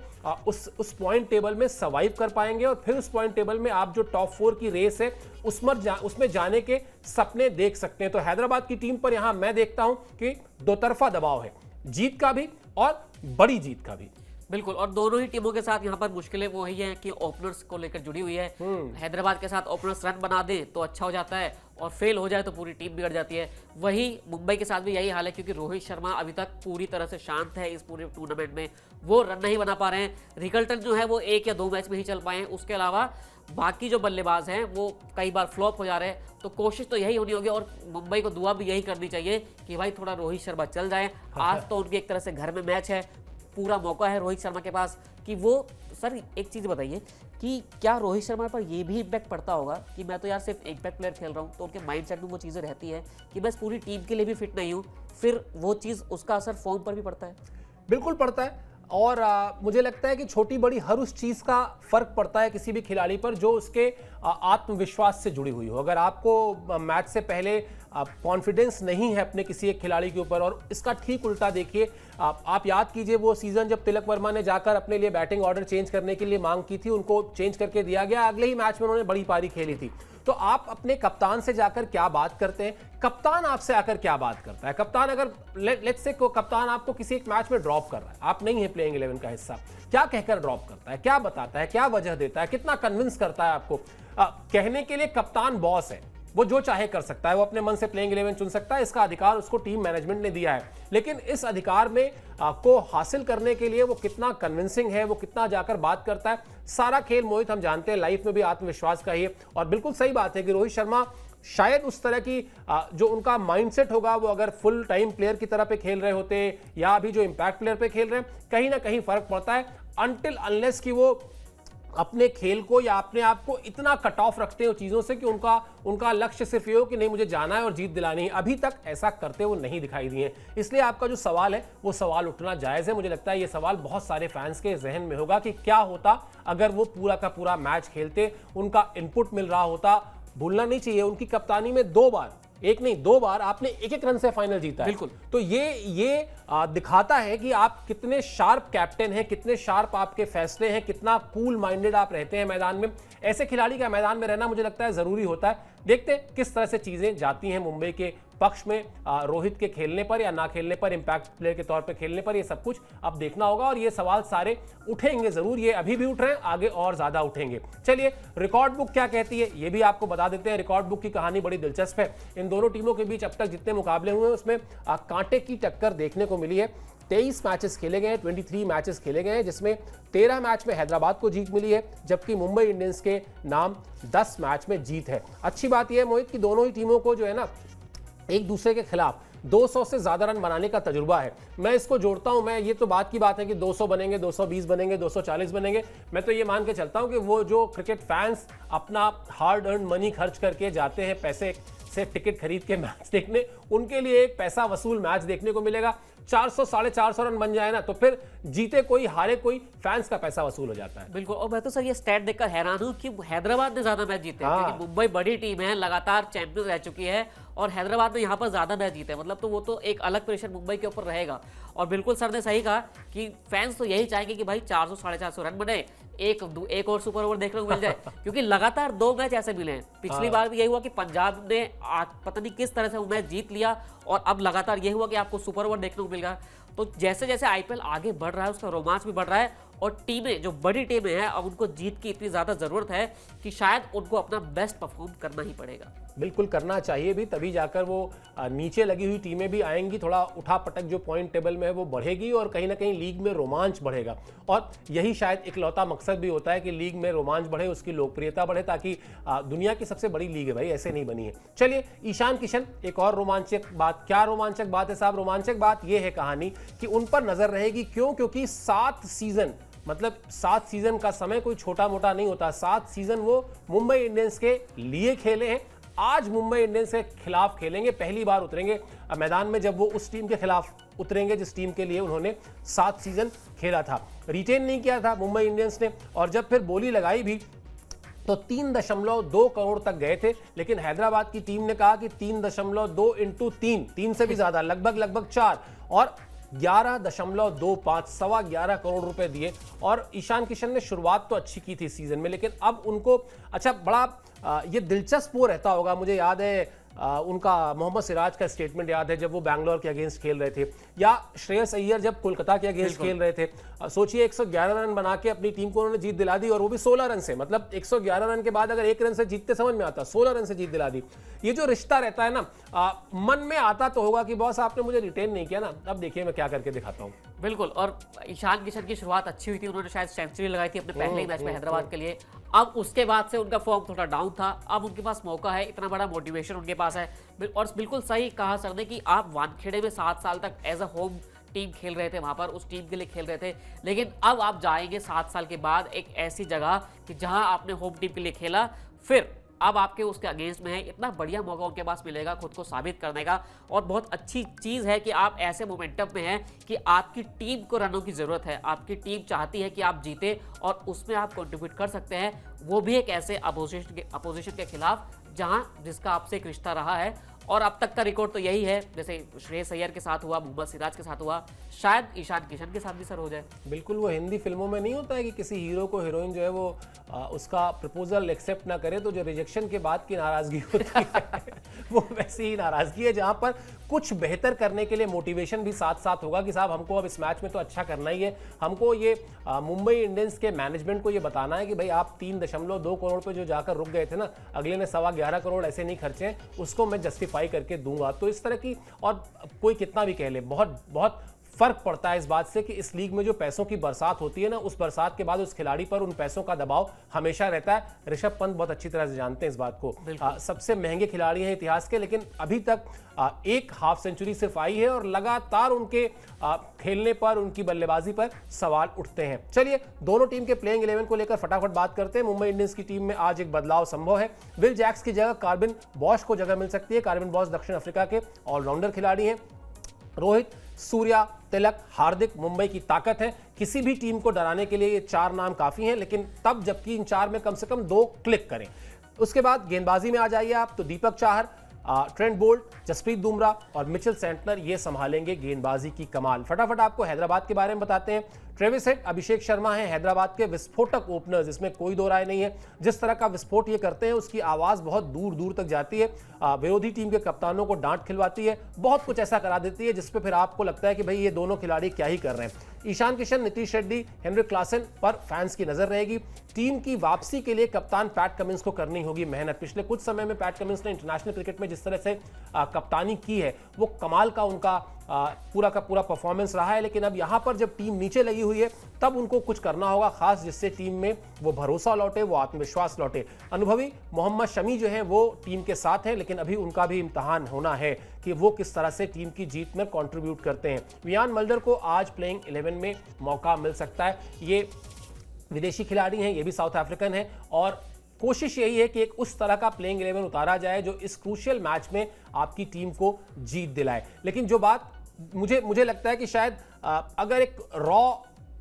उस पॉइंट टेबल में सर्वाइव कर पाएंगे और फिर उस पॉइंट टेबल में आप जो टॉप 4 की रेस है उसमें जाने के सपने देख सकते हैं। तो हैदराबाद की टीम पर यहां मैं देखता हूं कि दो तरफा दबाव है, जीत का भी और बड़ी जीत का भी। बिल्कुल, और दोनों ही टीमों के साथ यहाँ पर मुश्किलें वही है कि ओपनर्स को लेकर जुड़ी हुई है। हैदराबाद के साथ ओपनर्स रन बना दे तो अच्छा हो जाता है और फेल हो जाए तो पूरी टीम बिगड़ जाती है। वही मुंबई के साथ भी यही हाल है, क्योंकि रोहित शर्मा अभी तक पूरी तरह से शांत है इस पूरे टूर्नामेंट में, वो रन नहीं बना पा रहे हैं। रिकल्टन जो है वो 1 या 2 मैच में ही चल पाए हैं, उसके अलावा बाकी जो बल्लेबाज हैं वो कई बार फ्लॉप हो जा रहे हैं। तो कोशिश तो यही होनी होगी और मुंबई को दुआ भी यही करनी चाहिए कि भाई थोड़ा रोहित शर्मा चल जाए। आज तो उनकी एक तरह से घर में मैच है, पूरा मौका है रोहित शर्मा के पास कि वो, सर एक चीज़ बताइए कि क्या रोहित शर्मा पर ये भी इम्पैक्ट पड़ता होगा कि मैं तो यार सिर्फ इम्पैक्ट प्लेयर खेल रहा हूँ, तो उनके माइंडसेट में वो चीज़ें रहती है कि मैं पूरी टीम के लिए भी फिट नहीं हूँ, फिर वो चीज़ उसका असर फॉर्म पर भी पड़ता है? बिल्कुल पड़ता है और मुझे लगता है कि छोटी बड़ी हर उस चीज़ का फर्क पड़ता है किसी भी खिलाड़ी पर जो उसके आत्मविश्वास से जुड़ी हुई हो। अगर आपको मैच से पहले कॉन्फिडेंस नहीं है अपने किसी एक खिलाड़ी के ऊपर, और इसका ठीक उल्टा देखिए, आप याद कीजिए वो सीजन जब तिलक वर्मा ने जाकर अपने लिए बैटिंग ऑर्डर चेंज करने के लिए मांग की थी, उनको चेंज करके दिया गया, अगले ही मैच में उन्होंने बड़ी पारी खेली थी। तो आप अपने कप्तान से जाकर क्या बात करते हैं, कप्तान आपसे आकर क्या बात करता है। कप्तान अगर लेट्स से कप्तान आपको किसी एक मैच में ड्रॉप कर रहा है, आप नहीं है प्लेइंग 11 का हिस्सा, क्या कहकर ड्रॉप करता है, क्या बताता है, क्या वजह देता है, कितना कन्विंस करता है आपको। कहने के लिए कप्तान बॉस है, वो जो चाहे कर सकता है, वो अपने मन से प्लेइंग 11 चुन सकता है, इसका अधिकार उसको टीम मैनेजमेंट ने दिया है। लेकिन इस अधिकार में को हासिल करने के लिए वो कितना कन्विंसिंग है, वो कितना जाकर बात करता है, सारा खेल मोहित हम जानते हैं लाइफ में भी आत्मविश्वास का ही है। और बिल्कुल सही बात है कि रोहित शर्मा शायद उस तरह की जो उनका माइंडसेट होगा, वो अगर फुल टाइम प्लेयर की तरह पे खेल रहे होते या अभी जो इंपैक्ट प्लेयर पे खेल रहे हैं, कहीं ना कहीं फर्क पड़ता है। अनटिल अनलेस कि वो अपने खेल को या अपने आप को इतना कट ऑफ रखते हैं चीज़ों से कि उनका लक्ष्य सिर्फ ये हो कि नहीं मुझे जाना है और जीत दिलानी है, अभी तक ऐसा करते वो नहीं दिखाई दिए। इसलिए आपका जो सवाल है वो सवाल उठना जायज़ है। मुझे लगता है ये सवाल बहुत सारे फैंस के जहन में होगा कि क्या होता अगर वो पूरा का पूरा मैच खेलते, उनका इनपुट मिल रहा होता। भूलना नहीं चाहिए उनकी कप्तानी में 2 बार, एक नहीं 2 बार आपने 1-1 रन से फाइनल जीता है। बिल्कुल, तो ये दिखाता है कि आप कितने शार्प कैप्टन हैं, कितने शार्प आपके फैसले हैं, कितना कूल माइंडेड आप रहते हैं मैदान में। ऐसे खिलाड़ी का मैदान में रहना मुझे लगता है जरूरी होता है। देखते हैं किस तरह से चीजें जाती हैं मुंबई के पक्ष में, रोहित के खेलने पर या ना खेलने पर, इंपैक्ट प्लेयर के तौर पे खेलने पर, ये सब कुछ अब देखना होगा। और ये सवाल सारे उठेंगे जरूर, ये अभी भी उठ रहे हैं, आगे और ज्यादा उठेंगे। चलिए रिकॉर्ड बुक क्या कहती है ये भी आपको बता देते हैं। रिकॉर्ड बुक की कहानी बड़ी दिलचस्प है। इन दोनों टीमों के बीच अब तक जितने मुकाबले हुए हैं उसमें कांटे की टक्कर देखने को मिली है। 23 मैचेस खेले गए हैं, 23 मैचेस खेले गए हैं, जिसमें 13 मैच में हैदराबाद को जीत मिली है, जबकि मुंबई इंडियंस के नाम 10 मैच में जीत है। अच्छी बात यह है मोहित कि दोनों ही टीमों को जो है ना एक दूसरे के खिलाफ 200 से ज्यादा रन बनाने का तजुर्बा है। मैं इसको जोड़ता हूं, मैं ये तो बात की बात है कि 200 बनेंगे, 220 बनेंगे, 240 बनेंगे। मैं तो ये मान के चलता हूं कि वो जो क्रिकेट फैंस अपना हार्ड अर्न मनी खर्च करके जाते हैं पैसे से टिकट खरीद के मैच देखने, उनके लिए एक पैसा वसूल मैच देखने को मिलेगा। 400 साढ़े 400 रन बन जाए ना तो फिर जीते कोई हारे कोई, फैंस का पैसा वसूल हो जाता है। बिल्कुल, और मैं तो सर ये स्टैट देखकर हैरान हूं कि हैदराबाद ने ज्यादा मैच जीते हैं, क्योंकि मुंबई बड़ी टीम है, लगातार चैंपियन रह चुकी है, और हैदराबाद ने यहाँ पर ज्यादा मैच जीते हैं। मतलब तो वो तो एक अलग प्रेशर मुंबई के ऊपर रहेगा। और बिल्कुल सर ने सही कहा कि फैंस तो यही चाहेंगे कि भाई 400 साढ़े 400 रन बने, एक और सुपर ओवर देखने को मिल जाए, क्योंकि लगातार 2 मैच ऐसे मिले हैं। पिछली बार भी यही हुआ कि पंजाब ने पता नहीं किस तरह से वो मैच जीत लिया, और अब लगातार यही हुआ कि आपको सुपर ओवर देखने को मिल गया। तो जैसे जैसे आईपीएल आगे बढ़ रहा है उसका रोमांच भी बढ़ रहा है, और टीमें जो बड़ी टीमें हैं अब उनको जीत की इतनी ज्यादा जरूरत है कि शायद उनको अपना बेस्ट परफॉर्म करना ही पड़ेगा। बिल्कुल करना चाहिए भी, तभी जाकर वो नीचे लगी हुई टीमें भी आएंगी, थोड़ा उठापटक जो पॉइंट टेबल में है वो बढ़ेगी और कहीं ना कहीं लीग में रोमांच बढ़ेगा। और यही शायद इकलौता मकसद भी होता है कि लीग में रोमांच बढ़े, उसकी लोकप्रियता बढ़े, ताकि दुनिया की सबसे बड़ी लीग है भाई, ऐसे नहीं बनी है। चलिए ईशान किशन, एक और रोमांचक बात। क्या रोमांचक बात है साहब? रोमांचक बात यह है कहानी कि उन पर नजर रहेगी। क्यों? क्योंकि 7 सीजन, मतलब 7 सीजन का समय कोई छोटा मोटा नहीं होता। 7 सीजन वो मुंबई इंडियंस के लिए खेले हैं। आज मुंबई इंडियंस के खिलाफ खेलेंगे, पहली बार उतरेंगे मैदान में जब वो उस टीम के खिलाफ उतरेंगे जिस टीम के लिए उन्होंने 7 सीजन खेला था। रिटेन नहीं किया था मुंबई इंडियंस ने, और जब फिर बोली लगाई भी तो 3.2 करोड़ तक गए थे, लेकिन हैदराबाद की टीम ने कहा कि 3.2 इंटू 3 से भी ज्यादा, लगभग 4 और 11.25 सवा 11 करोड़ रुपए दिए। और ईशान किशन ने शुरुआत तो अच्छी की थी सीजन में, लेकिन अब उनको अच्छा बड़ा ये दिलचस्प वो रहता होगा। मुझे याद है उनका मोहम्मद सिराज का स्टेटमेंट याद है जब वो बैंगलोर के अगेंस्ट खेल रहे थे, या श्रेयस अय्यर जब कोलकाता के अगेंस्ट खेल रहे थे। सोचिए 111 रन बना के अपनी टीम को उन्होंने जीत दिला दी, और वो भी 16 रन से। मतलब 111 रन के बाद अगर 1 रन से जीतते समझ में आता, 16 रन से जीत दिला दी। ये जो रिश्ता रहता है ना, मन में आता तो होगा कि बॉस आपने मुझे रिटेन नहीं किया ना, अब देखिए मैं क्या करके दिखाता हूँ। बिल्कुल, और ईशान किशन की शुरुआत अच्छी हुई थी, उन्होंने शायद सेंचुरी लगाई थी अपने पहले ही मैच में हैदराबाद के लिए। अब उसके बाद से उनका फॉर्म थोड़ा डाउन था, अब उनके पास मौका है, इतना बड़ा मोटिवेशन उनके पास है। और बिल्कुल सही कहा सर ने कि आप वानखेड़े में 7 साल तक एज अ होम टीम खेल रहे थे, वहां पर उस टीम के लिए खेल रहे थे, लेकिन अब आप जाएंगे 7 साल के बाद एक ऐसी जगह कि जहां आपने होम टीम के लिए खेला, फिर अब आपके उसके अगेंस्ट में है। इतना बढ़िया मौका उनके पास मिलेगा खुद को साबित करने का, और बहुत अच्छी चीज़ है कि आप ऐसे मोमेंटम में हैं कि आपकी टीम को रनों की ज़रूरत है, आपकी टीम चाहती है कि आप जीते और उसमें आप कंट्रीब्यूट कर सकते हैं, वो भी एक ऐसे अपोजिशन के खिलाफ जहां जिसका आपसे एक रिश्ता रहा है। और अब तक का रिकॉर्ड तो यही है, जैसे श्रेयस अय्यर के साथ हुआ, मोहम्मद सिराज के साथ हुआ, शायद ईशान किशन के साथ भी सर हो जाए। बिल्कुल, वो हिंदी फिल्मों में नहीं होता है कि किसी हीरो को हीरोइन जो है वो उसका प्रपोजल एक्सेप्ट ना करे तो जो रिजेक्शन के बाद की नाराजगी होती है वो वैसी ही नाराजगी है, जहां पर कुछ बेहतर करने के लिए मोटिवेशन भी साथ साथ होगा कि साहब हमको अब इस मैच में तो अच्छा करना ही है। हमको ये मुंबई इंडियंस के मैनेजमेंट को ये बताना है कि भाई आप 3.2 करोड़ पे जो जाकर रुक गए थे ना, अगले ने 11.25 करोड़ ऐसे नहीं खर्चे हैं, उसको मैं जस्टिफाई करके दूंगा। तो इस तरह की, और कोई कितना भी कह ले, बहुत बहुत फर्क पड़ता है इस बात से कि इस लीग में जो पैसों की बरसात होती है ना, उस बरसात के बाद उस खिलाड़ी पर उन पैसों का दबाव हमेशा रहता है। ऋषभ पंत बहुत अच्छी तरह से जानते हैं इस बात को। सबसे महंगे खिलाड़ी हैं इतिहास के, लेकिन अभी तक एक हाफ सेंचुरी सिर्फ आई है और लगातार उनके खेलने पर, उनकी बल्लेबाजी पर सवाल उठते हैं। चलिए दोनों टीम के प्लेइंग 11 को लेकर फटाफट बात करते हैं। मुंबई इंडियंस की टीम में आज एक बदलाव संभव है। विल जैक्स की जगह कार्बिन बॉश को जगह मिल सकती है। कार्बिन बॉश दक्षिण अफ्रीका के ऑलराउंडर खिलाड़ी हैं। रोहित, सूर्या, तिलक, हार्दिक मुंबई की ताकत है। किसी भी टीम को डराने के लिए ये 4 नाम काफी हैं, लेकिन तब जबकि इन 4 में कम से कम 2 क्लिक करें। उसके बाद गेंदबाजी में आ जाइए आप तो दीपक चाहर, ट्रेंट बोल्ट, जसप्रीत बुमराह और मिचेल सेंटनर ये संभालेंगे गेंदबाजी की कमाल। फटाफट आपको हैदराबाद के बारे में बताते हैं। ट्रेविस हेड, अभिषेक शर्मा हैं हैदराबाद के विस्फोटक ओपनर्स, इसमें कोई दो राय नहीं है। जिस तरह का विस्फोट ये करते हैं उसकी आवाज बहुत दूर दूर तक जाती है, विरोधी टीम के कप्तानों को डांट खिलवाती है, बहुत कुछ ऐसा करा देती है जिसपे फिर आपको लगता है कि भाई ये दोनों खिलाड़ी क्या ही कर रहे हैं। ईशान किशन, नीतीश रेड्डी, हेनरिक क्लासन पर फैंस की नजर रहेगी। टीम की वापसी के लिए कप्तान पैट कमिंस को करनी होगी मेहनत। पिछले कुछ समय में पैट कमिंस ने इंटरनेशनल क्रिकेट में जिस तरह से कप्तानी की है वो कमाल का उनका पूरा का पूरा परफॉर्मेंस रहा है, लेकिन अब यहां पर जब टीम नीचे लगी हुई है तब उनको कुछ करना होगा खास, जिससे टीम में वो भरोसा लौटे, वो आत्मविश्वास लौटे। अनुभवी मोहम्मद शमी जो है वो टीम के साथ है, लेकिन अभी उनका भी इम्तहान होना है कि वो किस तरह से टीम की जीत में कंट्रीब्यूट करते हैं। वियान मल्डर को आज प्लेइंग 11 में मौका मिल सकता है। ये विदेशी खिलाड़ी हैं, ये भी साउथ अफ्रीकन है, और कोशिश यही है कि एक उस तरह का प्लेइंग 11 उतारा जाए जो इस क्रूशियल मैच में आपकी टीम को जीत दिलाए। लेकिन जो बात मुझे लगता है कि शायद अगर एक रॉ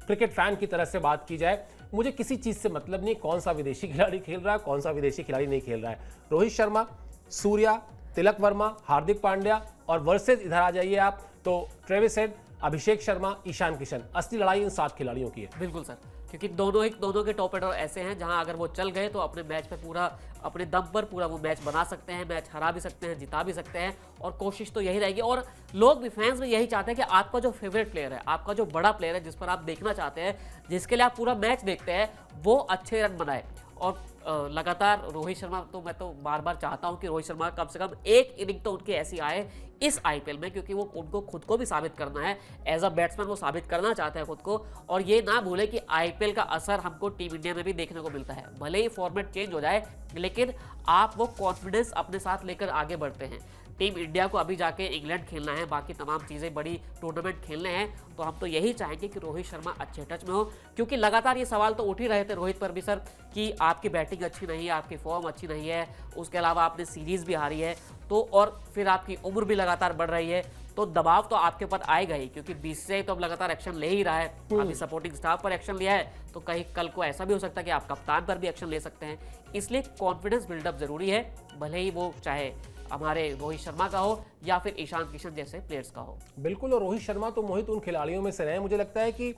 क्रिकेट फैन की तरह से बात की जाए, मुझे किसी चीज से मतलब नहीं कौन सा विदेशी खिलाड़ी खेल रहा है, कौन सा विदेशी खिलाड़ी नहीं खेल रहा है। रोहित शर्मा, सूर्या, तिलक वर्मा, हार्दिक पांड्या, और वर्सेस इधर आ जाइए आप तो ट्रेविस हेड, अभिषेक शर्मा, ईशान किशन। असली लड़ाई इन 7 खिलाड़ियों की है। बिल्कुल सर, क्योंकि दोनों के टॉप ऑर्डर ऐसे हैं जहां अगर वो चल गए तो अपने मैच पे पूरा अपने दम पर पूरा वो मैच बना सकते हैं, मैच हरा भी सकते हैं, जिता भी सकते हैं, और कोशिश तो यही रहेगी। और लोग भी, फैंस भी यही चाहते हैं कि आपका जो फेवरेट प्लेयर है, आपका जो बड़ा प्लेयर है जिस पर आप देखना चाहते हैं, जिसके लिए आप पूरा मैच देखते हैं, वो अच्छे रन बनाए। और लगातार रोहित शर्मा, तो मैं तो बार बार चाहता हूं कि रोहित शर्मा कम से कम एक इनिंग तो उनकी ऐसी आए इस आईपीएल में, क्योंकि वो उनको खुद को भी साबित करना है, एज अ बैट्समैन वो साबित करना चाहते हैं खुद को। और ये ना भूले कि आईपीएल का असर हमको टीम इंडिया में भी देखने को मिलता है, भले ही फॉर्मेट चेंज हो जाए लेकिन आप वो कॉन्फिडेंस अपने साथ लेकर आगे बढ़ते हैं। टीम इंडिया को अभी जाके इंग्लैंड खेलना है, बाकी तमाम चीज़ें बड़ी टूर्नामेंट खेलने हैं, तो हम तो यही चाहेंगे कि रोहित शर्मा अच्छे टच में हो, क्योंकि लगातार ये सवाल तो उठ ही रहे थे रोहित पर भी सर कि आपकी बैटिंग अच्छी नहीं है, आपकी फॉर्म अच्छी नहीं है, उसके अलावा आपने सीरीज़ भी हारी है, तो और फिर आपकी उम्र भी लगातार बढ़ रही है, तो दबाव तो आपके ऊपर आएगा ही, क्योंकि बीसीसीआई तो अब लगातार एक्शन ले ही रहा है। अभी सपोर्टिंग स्टाफ पर एक्शन लिया है, तो कहीं कल को ऐसा भी हो सकता है कि आप कप्तान पर भी एक्शन ले सकते हैं। इसलिए कॉन्फिडेंस बिल्डअप जरूरी है, भले ही वो चाहे हमारे रोहित शर्मा का हो या फिर ईशान किशन जैसे प्लेयर्स का हो। बिल्कुल, और रोहित शर्मा तो मोहित उन खिलाड़ियों में से रहे। मुझे लगता है कि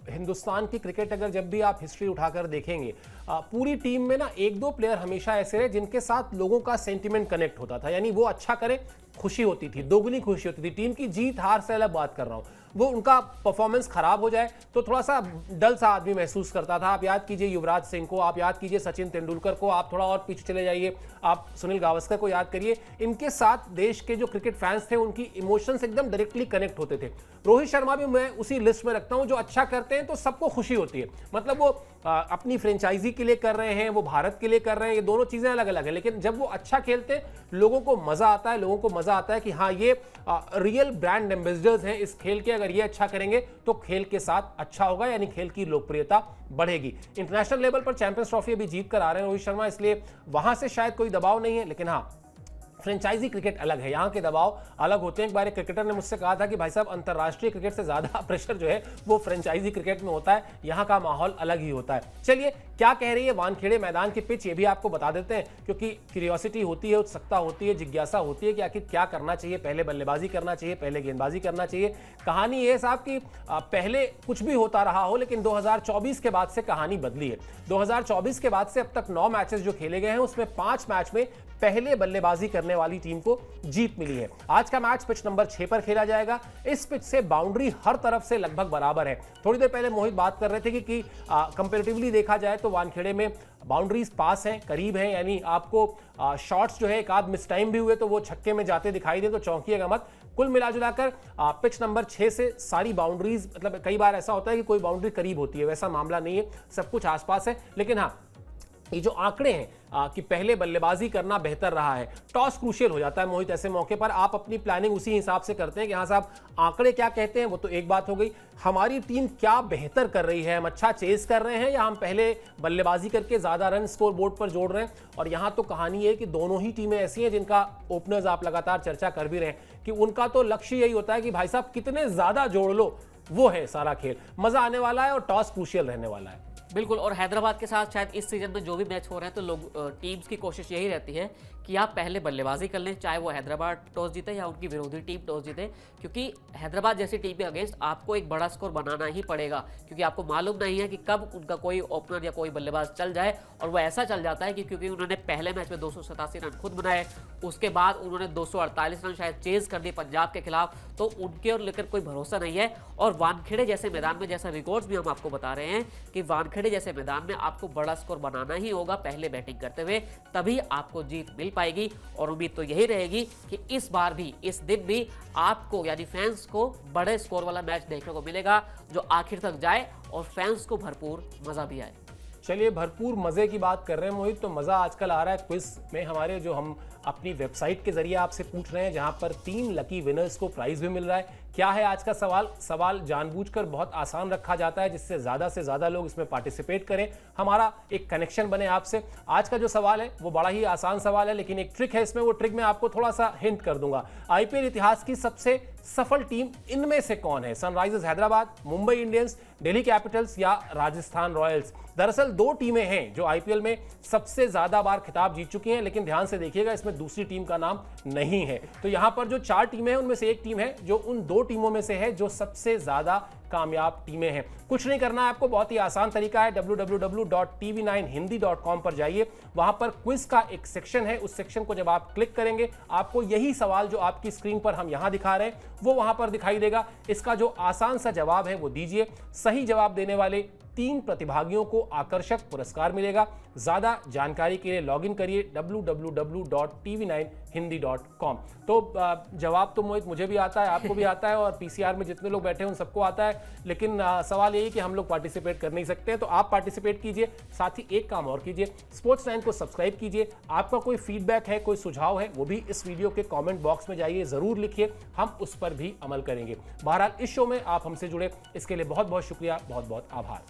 हिंदुस्तान की क्रिकेट अगर जब भी आप हिस्ट्री उठाकर देखेंगे, पूरी टीम में ना एक दो प्लेयर हमेशा ऐसे रहे जिनके साथ लोगों का सेंटिमेंट कनेक्ट होता था, यानी वो अच्छा करे खुशी होती थी, दोगुनी खुशी होती थी। टीम की जीत हार से अलग बात कर रहा हूँ, वो उनका परफॉर्मेंस खराब हो जाए तो थोड़ा सा डल सा आदमी महसूस करता था। आप याद कीजिए युवराज सिंह को, आप याद कीजिए सचिन तेंदुलकर को, आप थोड़ा और पीछे चले जाइए, आप सुनील गावस्कर को याद करिए। इनके साथ देश के जो क्रिकेट फैंस थे उनकी इमोशंस एकदम डायरेक्टली कनेक्ट होते थे। रोहित शर्मा भी मैं उसी लिस्ट में रखता हूं, जो अच्छा करते हैं तो सबको खुशी होती है। मतलब वो अपनी फ्रेंचाइजी के लिए कर रहे हैं, वो भारत के लिए कर रहे हैं, ये दोनों चीजें अलग अलग है, लेकिन जब वो अच्छा खेलते हैं लोगों को मजा आता है, लोगों को मजा आता है कि हाँ ये रियल ब्रांड एम्बेसडर्स हैं इस खेल के। अगर ये अच्छा करेंगे तो खेल के साथ अच्छा होगा, यानी खेल की लोकप्रियता बढ़ेगी। इंटरनेशनल लेवल पर चैंपियंस ट्रॉफी अभी जीत कर आ रहे हैं रोहित शर्मा, इसलिए वहां से शायद कोई दबाव नहीं है, लेकिन हाँ फ्रेंचाइजी क्रिकेट अलग है, यहाँ के दबाव अलग होते हैं। एक बार एक क्रिकेटर ने मुझसे कहा था कि भाई साहब अंतर्राष्ट्रीय क्रिकेट से ज्यादा प्रेशर जो है वो फ्रेंचाइजी क्रिकेट में होता है, यहाँ का माहौल अलग ही होता है। चलिए क्या कह रही है वानखेड़े मैदान की पिच, ये भी आपको बता देते हैं, क्योंकि क्यूरियोसिटी होती है, उत्सुकता होती है, जिज्ञासा होती है कि आखिर क्या करना चाहिए, पहले बल्लेबाजी करना चाहिए, पहले गेंदबाजी करना चाहिए। कहानी ये साहब कि पहले कुछ भी होता रहा हो, लेकिन 2024 के बाद से कहानी बदली है। 2024 के बाद से अब तक 9 मैचेस जो खेले गए हैं उसमें 5 मैच में पहले बल्लेबाजी करने वाली टीम को जीत मिली है। आज का मैच पिच नंबर 6 पर खेला जाएगा। इस पिच से बाउंड्री हर तरफ से लगभग बराबर है। थोड़ी देर पहले मोहित बात कर रहे थे कि कंपैरेटिवली देखा जाए तो वानखेड़े में बाउंड्रीज पास हैं, करीब हैं, यानी आपको शॉट्स जो है एक आध मिस टाइम भी हुए तो वो छक्के में जाते दिखाई दे तो चौंकिएगा मत। कुल मिलाजुलाकर पिच नंबर 6 से सारी बाउंड्रीज, मतलब कई बार ऐसा होता है कि कोई बाउंड्री करीब होती है, वैसा मामला नहीं है, सब कुछ आसपास है। लेकिन हाँ ये जो आंकड़े हैं कि पहले बल्लेबाजी करना बेहतर रहा है, टॉस क्रूशियल हो जाता है मोहित ऐसे मौके पर। आप अपनी प्लानिंग उसी हिसाब से करते हैं कि हाँ साहब आंकड़े क्या कहते हैं, वो तो एक बात हो गई, हमारी टीम क्या बेहतर कर रही है, हम अच्छा चेस कर रहे हैं या हम पहले बल्लेबाजी करके ज्यादा रन स्कोर बोर्ड पर जोड़ रहे हैं। और यहाँ तो कहानी है कि दोनों ही टीमें ऐसी हैं जिनका ओपनर्स आप लगातार चर्चा कर भी रहे हैं कि उनका तो लक्ष्य यही होता है कि भाई साहब कितने ज्यादा जोड़ लो, वो है सारा खेल। मजा आने वाला है और टॉस क्रूशियल रहने वाला है। बिल्कुल, और हैदराबाद के साथ शायद इस सीजन में जो भी मैच हो रहे हैं तो लोग टीम्स की कोशिश यही रहती है कि आप पहले बल्लेबाजी कर लें, चाहे वो हैदराबाद टॉस जीते या उनकी विरोधी टीम टॉस जीते, क्योंकि हैदराबाद जैसी टीम के अगेंस्ट आपको एक बड़ा स्कोर बनाना ही पड़ेगा, क्योंकि आपको मालूम नहीं है कि कब उनका कोई ओपनर या कोई बल्लेबाज चल जाए। और वो ऐसा चल जाता है कि क्योंकि उन्होंने पहले मैच में 287 रन खुद बनाए, उसके बाद उन्होंने 248 रन शायद चेज कर दिए पंजाब के खिलाफ, तो उनके और लेकर कोई भरोसा नहीं है। और वानखेड़े जैसे मैदान में, जैसा रिकॉर्ड्स भी हम आपको बता रहे हैं कि वानखेड़े जैसे मैदान में आपको बड़ा स्कोर बनाना ही होगा पहले बैटिंग करते हुए, तभी आपको जीत मिल पाएगी। और उम्मीद तो यही रहेगी कि इस बार भी, इस दिन भी आपको यानी फैंस को बड़े स्कोर वाला मैच देखने को मिलेगा, जो आखिर तक जाए और फैंस को भरपूर मजा भी आए। चलिए भरपूर मजे की बात कर रहे हैं मोहित, तो मजा आजकल आ रहा है क्विज में हमारे, जो हम अपनी वेबसाइट के जरिए आपसे पूछ रहे हैं, जहां पर 3 लकी विनर्स को प्राइज भी मिल रहा है। क्या है आज का सवाल? सवाल जानबूझकर बहुत आसान रखा जाता है जिससे ज्यादा से ज्यादा लोग इसमें पार्टिसिपेट करें, हमारा एक कनेक्शन बने आपसे। आज का जो सवाल है वो बड़ा ही आसान सवाल है, लेकिन एक ट्रिक है इसमें, वो ट्रिक मैं आपको थोड़ा सा हिंट कर दूंगा। आईपीएल इतिहास की सबसे सफल टीम इनमें से कौन है? Sunrisers Hyderabad, Mumbai Indians, Delhi Capitals या राजस्थान रॉयल्स? दरअसल 2 टीमें हैं जो आईपीएल में सबसे ज्यादा बार खिताब जीत चुकी हैं, लेकिन ध्यान से देखिएगा इसमें दूसरी टीम का नाम नहीं है। तो यहां पर जो 4 टीमें हैं उनमें से एक टीम है जो उन 2 टीमों में से है जो सबसे ज्यादा कामयाब टीमें हैं। कुछ नहीं करना है आपको, बहुत ही आसान तरीका है, www.tv9hindi.com पर जाइए। वहां पर क्विज का एक सेक्शन है, उस सेक्शन को जब आप क्लिक करेंगे आपको यही सवाल जो आपकी स्क्रीन पर हम यहां दिखा रहे हैं वो वहां पर दिखाई देगा। इसका जो आसान सा जवाब है वो दीजिए। सही जवाब देने वाले 3 प्रतिभागियों को आकर्षक पुरस्कार मिलेगा। ज्यादा जानकारी के लिए लॉगिन करिए www.tv9hindi.com। तो जवाब तो मोहित मुझे भी आता है, आपको भी आता है, और पीसीआर में जितने लोग बैठे हैं उन सबको आता है, लेकिन सवाल यही कि हम लोग पार्टिसिपेट कर नहीं सकते हैं। तो आप पार्टिसिपेट कीजिए, साथ ही एक काम और कीजिए, स्पोर्ट्स 9 को सब्सक्राइब कीजिए। आपका कोई फीडबैक है, कोई सुझाव है, वो भी इस वीडियो के कमेंट बॉक्स में जाइए, जरूर लिखिए, हम उस पर भी अमल करेंगे। बहरहाल इस शो में आप हमसे जुड़े इसके लिए बहुत बहुत शुक्रिया, बहुत बहुत आभार।